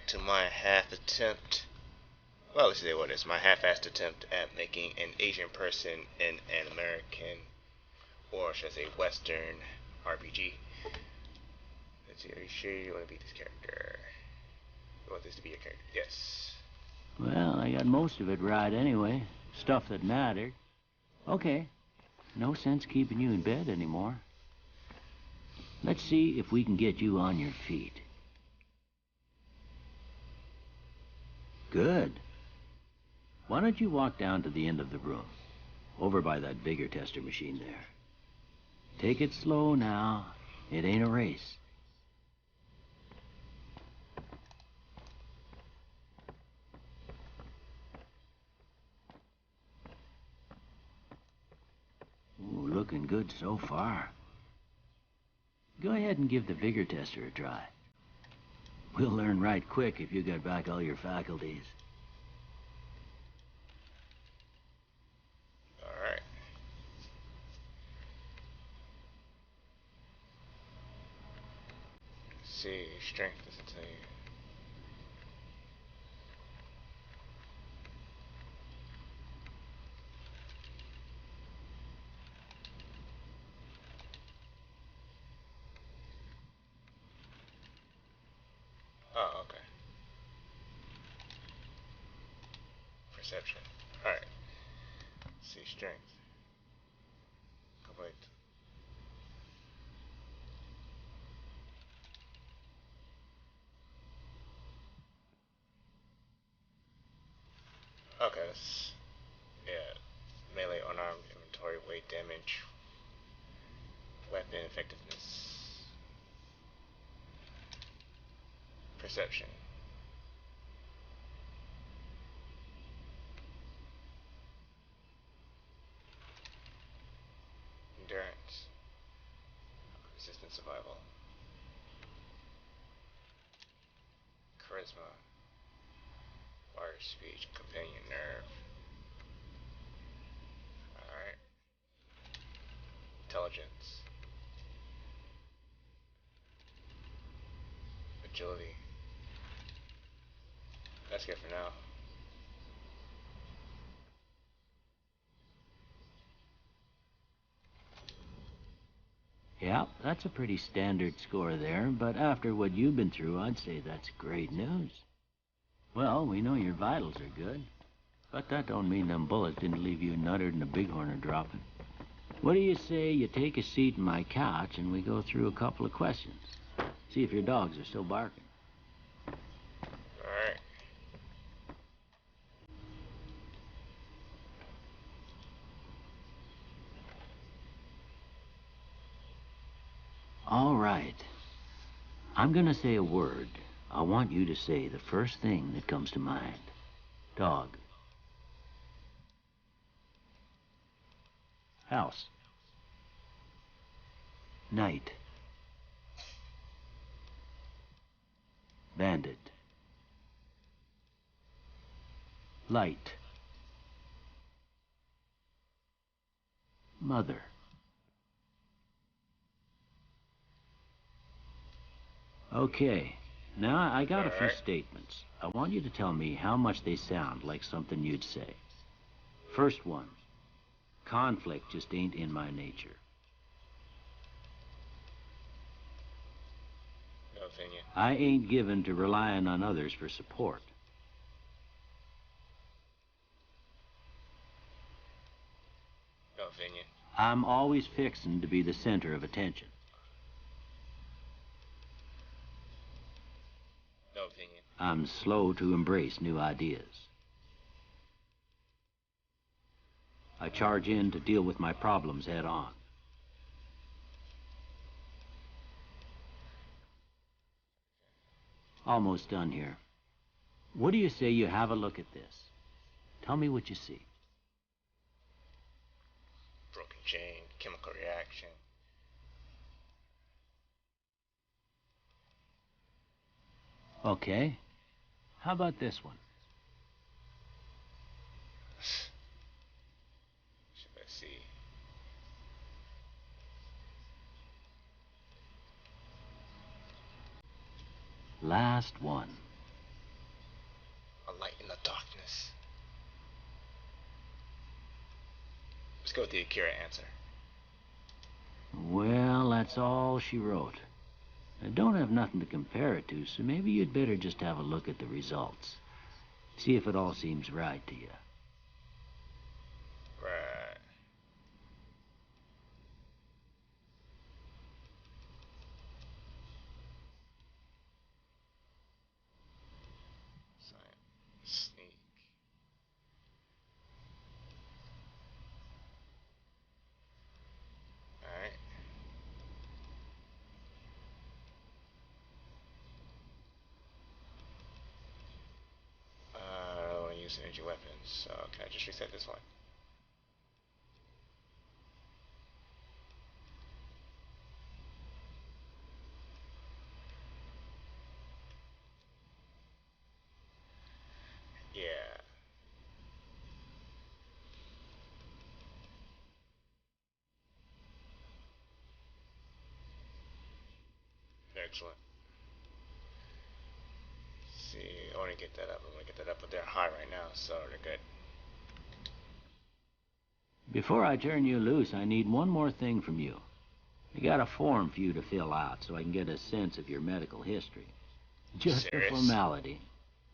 back to my half attempt. Well, let's say what it is. My half-assed attempt at making an Asian person in an American, or should I say Western RPG. Let's see, are you sure you want to be this character? You want this to be your character? Yes. Well, I got most of it right anyway. Stuff that mattered. Okay. No sense keeping you in bed anymore. Let's see if we can get you on your feet. Good. Why don't you walk down to the end of the room, over by that vigor tester machine there. Take it slow now. It ain't a race. Ooh, looking good so far. Go ahead and give the vigor tester a try. We'll learn right quick if you get back all your faculties. Alright. Let's see, strength doesn't tell you. Oh, okay. Perception. Alright. See, strength. Complete. Okay, that's, yeah. Melee, unarmed, inventory, weight, damage, weapon, effectiveness, perception. Endurance, resistance, survival, charisma, wire speech, companion nerve. Alright. Intelligence, agility. That's good for now. Yeah, that's a pretty standard score there, but after what you've been through, I'd say that's great news. Well, we know your vitals are good, but that don't mean them bullets didn't leave you nuttered and a bighorn are dropping. What do you say you take a seat in my couch and we go through a couple of questions? See if your dogs are still barking. Alright. All right. I'm gonna say a word. I want you to say the first thing that comes to mind. Dog. House. Night. Bandit. Light. Mother. Okay. Now, I got a few Alright. statements. I want you to tell me how much they sound like something you'd say. First one. Conflict just ain't in my nature. No opinion. I ain't given to relying on others for support. No opinion. I'm always fixin' to be the center of attention. No opinion. I'm slow to embrace new ideas. I charge in to deal with my problems head on. Almost done here. What do you say you have a look at this? Tell me what you see. Broken chain, chemical reaction. Okay. How about this one? Should I see? Last one. this. Let's go with the Akira answer. Well, that's all she wrote. I don't have nothing to compare it to, so maybe you'd better just have a look at the results. See if it all seems right to you. Right. Sneak. Alright. I don't want to use energy weapons, so can I just reset this one? Yeah. Excellent. See, I want to get that up. I want to get that up, but they're high right now, so they're good. Before I turn you loose, I need one more thing from you. I got a form for you to fill out so I can get a sense of your medical history. Just a Serious? formality.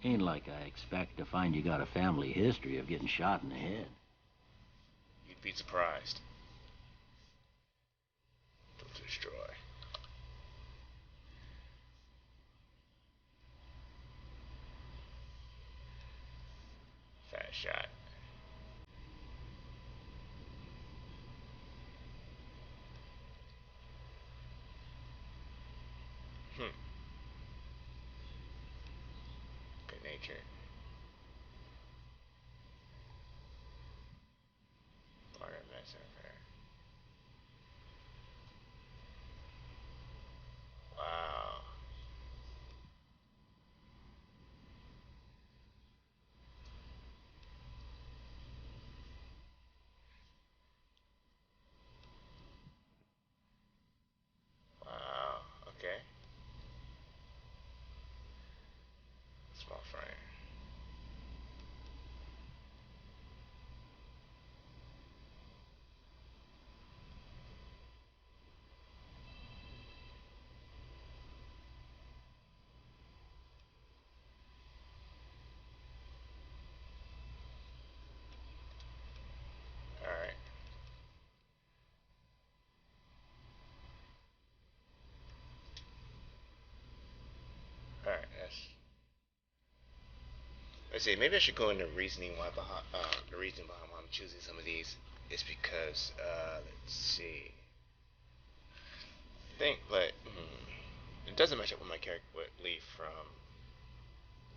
Ain't like I expect to find you got a family history of getting shot in the head. You'd be surprised. To destroy. Fast shot. Hmm. Good nature. Part of massacre. Wow. Wow. Okay. Small frame. Alright. Alright, that's. Let's see. Maybe I should go into reasoning why behind the reason behind why I'm choosing some of these is because let's see. I think, but it doesn't match up with my character with Lee from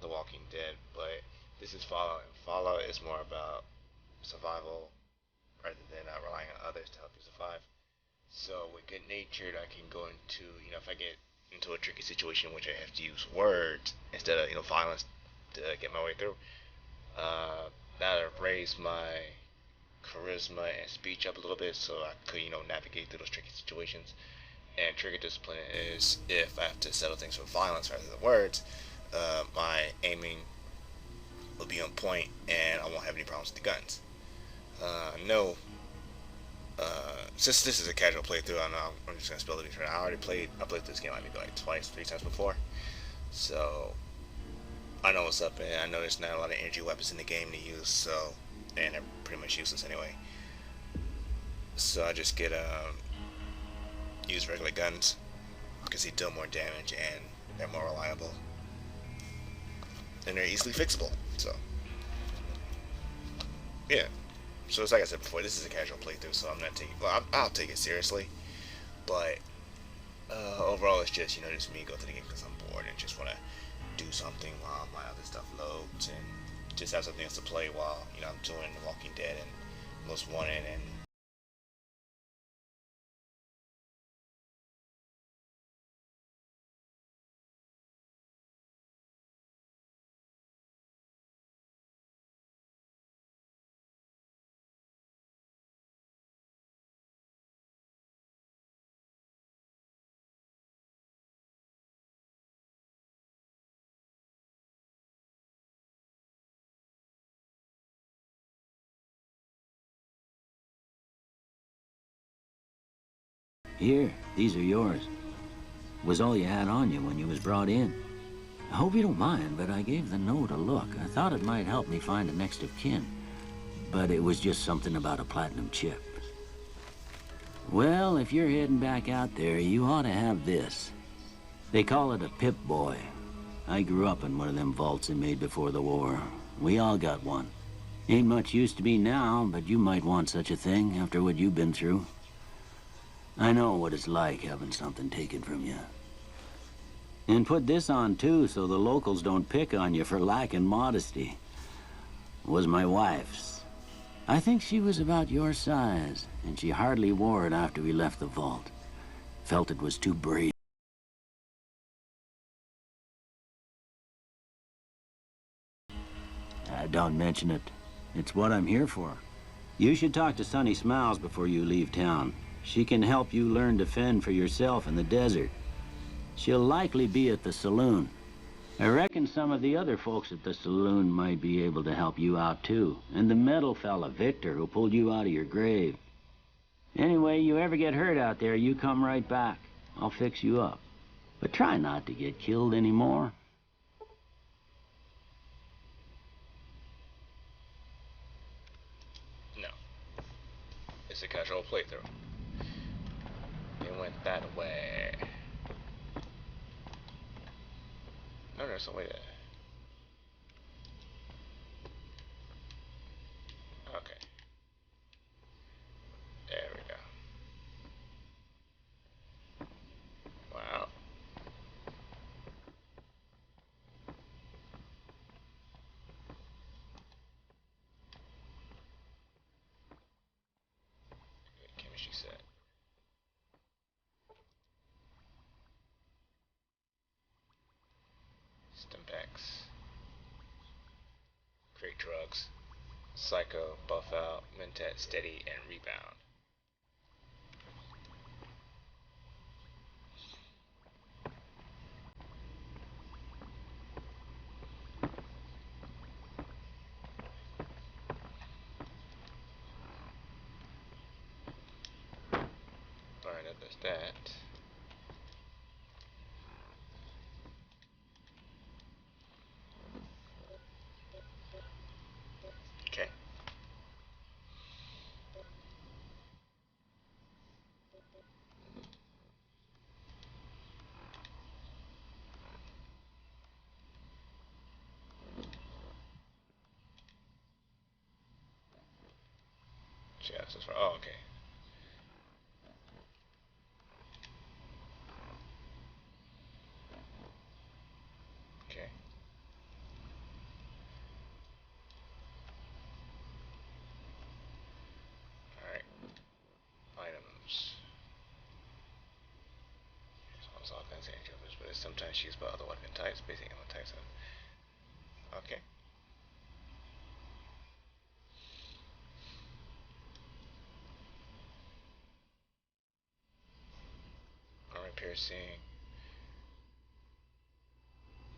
The Walking Dead. But this is Fallout, and Fallout is more about survival rather than relying on others to help you survive. So with good natured, I can go into if I get into a tricky situation which I have to use words instead of violence to get my way through. Uh, that'll raise my charisma and speech up a little bit so I could navigate through those tricky situations. And trigger discipline is if I have to settle things with violence rather than words, my aiming will be on point and I won't have any problems with the guns. No since this is a casual playthrough, I know I'm just gonna spill the beans right now. I played this game maybe like twice, 3 times before, so I know what's up, and I know there's not a lot of energy weapons in the game to use, so and they're pretty much useless anyway. So I just get use regular guns because they deal more damage and they're more reliable and they're easily fixable. So yeah. So it's like I said before, this is a casual playthrough, so I'm not taking. Well, I'll take it seriously, but overall, it's just just me go to the game because I'm bored and just want to do something while my other stuff loads and just have something else to play while I'm doing The Walking Dead and Most Wanted and Here, these are yours. Was all you had on you when you was brought in. I hope you don't mind, but I gave the note a look. I thought it might help me find a next of kin, but it was just something about a platinum chip. Well, if you're heading back out there, you ought to have this. They call it a Pip-Boy. I grew up in one of them vaults they made before the war. We all got one. Ain't much use to me now, but you might want such a thing after what you've been through. I know what it's like having something taken from you. And put this on, too, so the locals don't pick on you for lacking modesty. It was my wife's. I think she was about your size, and she hardly wore it after we left the vault. Felt it was too brave. Don't mention it. It's what I'm here for. You should talk to Sunny Smiles before you leave town. She can help you learn to fend for yourself in the desert. She'll likely be at the saloon. I reckon some of the other folks at the saloon might be able to help you out, too. And the metal fella, Victor, who pulled you out of your grave. Anyway, you ever get hurt out there, you come right back. I'll fix you up. But try not to get killed anymore. No. It's a casual playthrough. It went that way. No, there's a way to... Okay. There we go. Wow. Good chemistry set. Stimpaks. Great drugs. Psycho, buff out, mentat, steady, and rebound. Alright, that does that. Okay. Yeah, this is for... Oh, okay. Okay. Alright. Items. It's all kinds of angels, but it's sometimes used by other weapon types, basic ammo types. Okay. Armor piercing.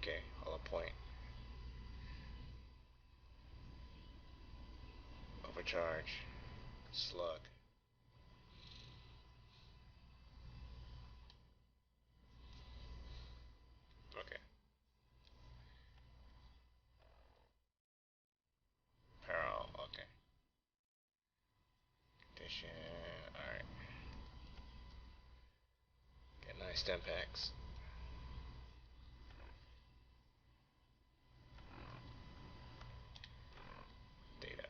Okay, hollow point. Overcharge. Slug. Okay. Peril. Okay. Condition. Alright. Get nice stem packs. Data.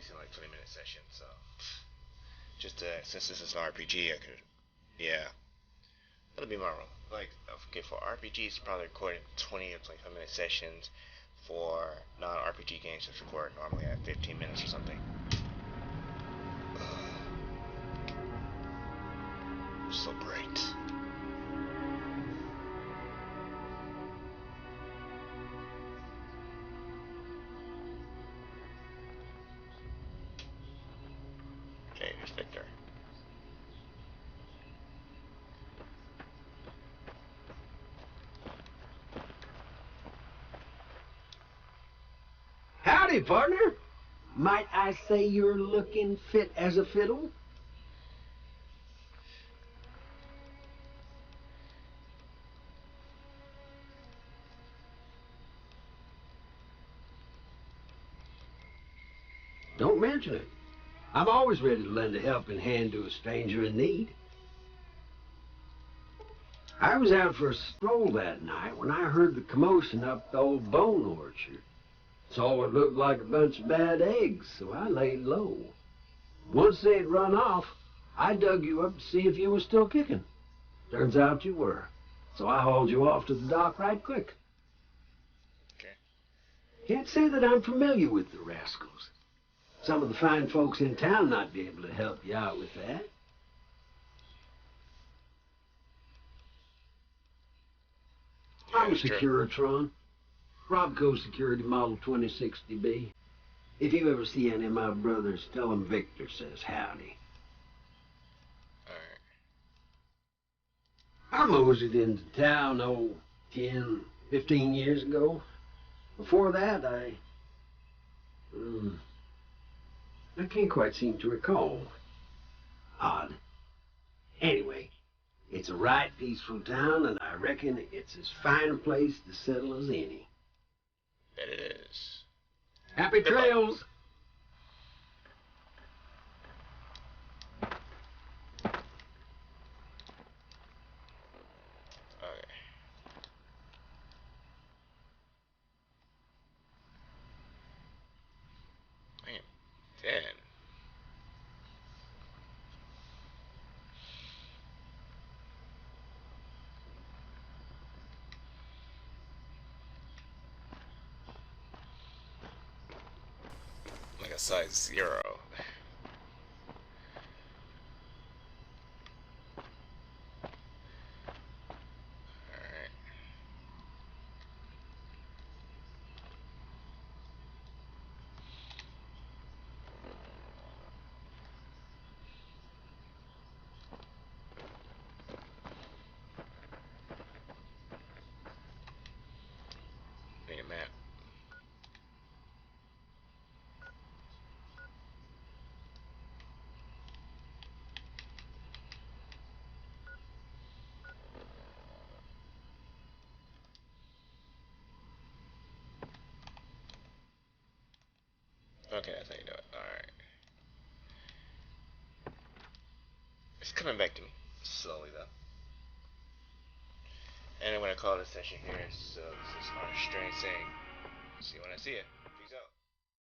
least in like 20-minute sessions. So just since this is an RPG, I could, yeah, that'll be my role. Like, okay, for RPGs, probably recording 20 or 25-minute sessions. For non-RPG games, just record normally at 15 minutes or something. So bright. Okay, here's Victor. Howdy, partner. Might I say you're looking fit as a fiddle? Don't mention it. I'm always ready to lend a helping hand to a stranger in need. I was out for a stroll that night when I heard the commotion up the old bone orchard. Saw what looked like a bunch of bad eggs, so I laid low. Once they'd run off, I dug you up to see if you were still kicking. Turns out you were, so I hauled you off to the dock right quick. Okay. Can't say that I'm familiar with the rascals. Some of the fine folks in town might be able to help you out with that. Yeah, I'm a sure. Securitron. Robco Security Model 2060B. If you ever see any of my brothers, tell them Victor says howdy. Alright. I moseyed into town, 10, 15 years ago. Before that, I can't quite seem to recall. Odd. Anyway, it's a right peaceful town, and I reckon it's as fine a place to settle as any. Bet it is. Happy trails! Okay. I am dead. Like a size 0. Alright. Need a map. Okay, that's how you do it. Alright. It's coming back to me. Slowly, though. And I'm going to call this session here. So this is our strange saying. See you when I see it.